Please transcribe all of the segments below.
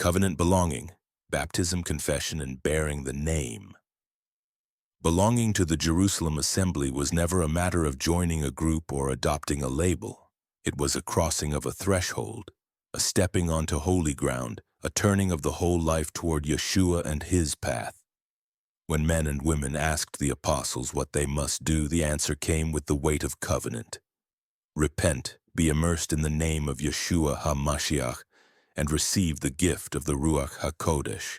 Covenant belonging, baptism, confession, and bearing the name. Belonging to the Jerusalem assembly was never a matter of joining a group or adopting a label. It was a crossing of a threshold, a stepping onto holy ground, a turning of the whole life toward Yeshua and his path. When men and women asked the apostles what they must do, the answer came with the weight of covenant. Repent, be immersed in the name of Yeshua HaMashiach, and receive the gift of the Ruach HaKodesh.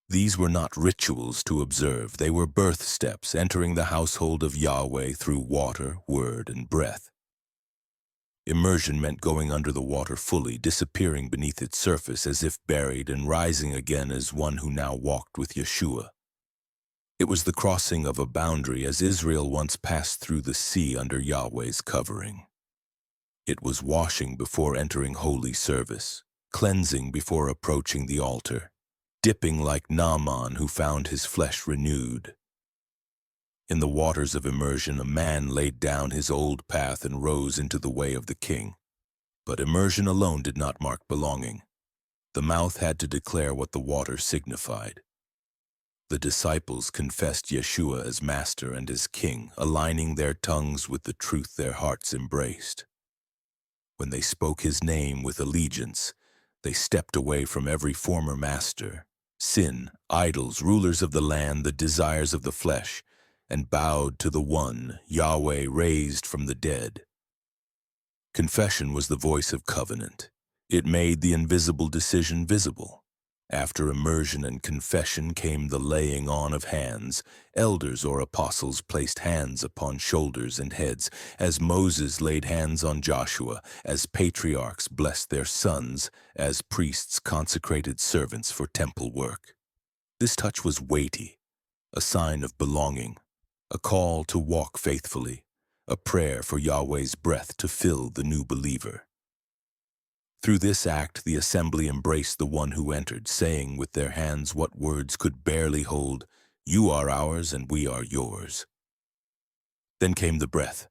These were not rituals to observe, they were birth steps entering the household of Yahweh through water, word, and breath. Immersion meant going under the water fully, disappearing beneath its surface as if buried and rising again as one who now walked with Yeshua. It was the crossing of a boundary as Israel once passed through the sea under Yahweh's covering. It was washing before entering holy service, cleansing before approaching the altar, dipping like Naaman who found his flesh renewed. In the waters of immersion, a man laid down his old path and rose into the way of the king. But immersion alone did not mark belonging. The mouth had to declare what the water signified. The disciples confessed Yeshua as master and as king, aligning their tongues with the truth their hearts embraced. When they spoke his name with allegiance, they stepped away from every former master, sin, idols, rulers of the land, the desires of the flesh, and bowed to the one, Yahweh, raised from the dead. Confession was the voice of covenant. It made the invisible decision visible. After immersion and confession came the laying on of hands. Elders or apostles placed hands upon shoulders and heads, as Moses laid hands on Joshua, as patriarchs blessed their sons, as priests consecrated servants for temple work. This touch was weighty, a sign of belonging, a call to walk faithfully, a prayer for Yahweh's breath to fill the new believer. Through this act, the assembly embraced the one who entered, saying with their hands what words could barely hold, "You are ours and we are yours." Then came the breath.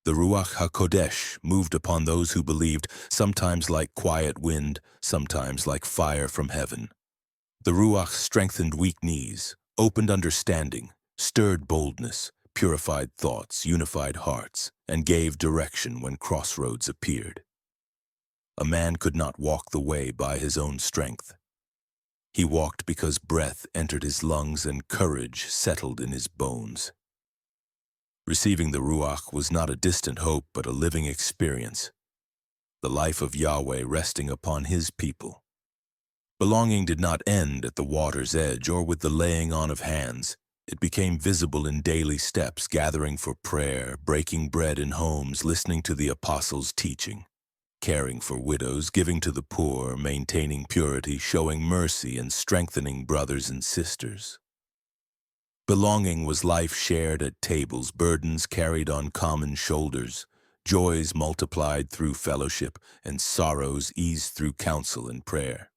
The Ruach HaKodesh moved upon those who believed, sometimes like quiet wind, sometimes like fire from heaven. The Ruach strengthened weak knees, opened understanding, stirred boldness, purified thoughts, unified hearts, and gave direction when crossroads appeared. A man could not walk the way by his own strength. He walked because breath entered his lungs and courage settled in his bones. Receiving the Ruach was not a distant hope, but a living experience. The life of Yahweh resting upon his people. Belonging did not end at the water's edge or with the laying on of hands. It became visible in daily steps, gathering for prayer, breaking bread in homes, listening to the apostles' teaching, caring for widows, giving to the poor, maintaining purity, showing mercy, and strengthening brothers and sisters. Belonging was life shared at tables, burdens carried on common shoulders, joys multiplied through fellowship, and sorrows eased through counsel and prayer.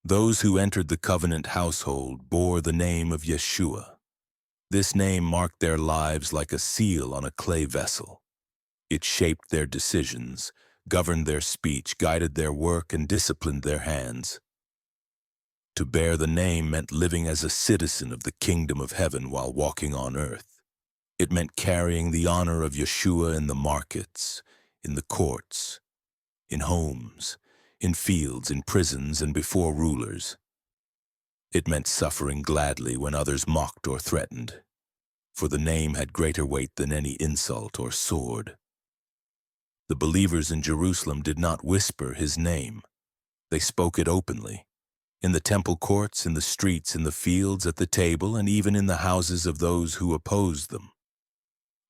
Those who entered the covenant household bore the name of Yeshua. This name marked their lives like a seal on a clay vessel. It shaped their decisions, governed their speech, guided their work, and disciplined their hands. To bear the name meant living as a citizen of the kingdom of heaven while walking on earth. It meant carrying the honor of Yeshua in the markets, in the courts, in homes, in fields, in prisons, and before rulers. It meant suffering gladly when others mocked or threatened, for the name had greater weight than any insult or sword. The believers in Jerusalem did not whisper his name. They spoke it openly. In the temple courts, in the streets, in the fields, at the table, and even in the houses of those who opposed them.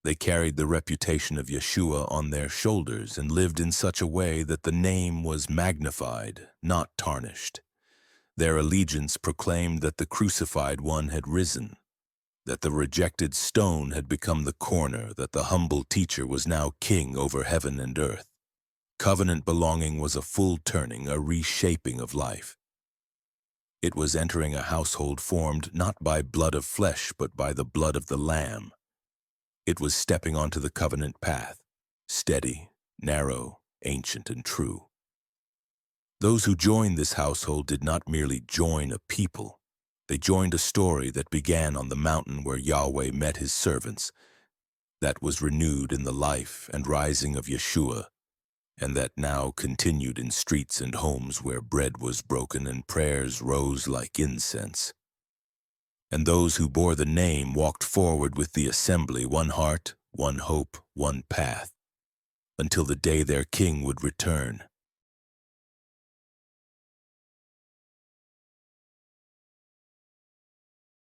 They carried the reputation of Yeshua on their shoulders and lived in such a way that the name was magnified, not tarnished. Their allegiance proclaimed that the crucified one had risen, that the rejected stone had become the corner, that the humble teacher was now king over heaven and earth. Covenant belonging was a full turning, a reshaping of life. It was entering a household formed not by blood of flesh, but by the blood of the Lamb. It was stepping onto the covenant path, steady, narrow, ancient, and true. Those who joined this household did not merely join a people. They joined a story that began on the mountain where Yahweh met his servants, that was renewed in the life and rising of Yeshua, and that now continued in streets and homes where bread was broken and prayers rose like incense. And those who bore the name walked forward with the assembly, one heart, one hope, one path, until the day their king would return.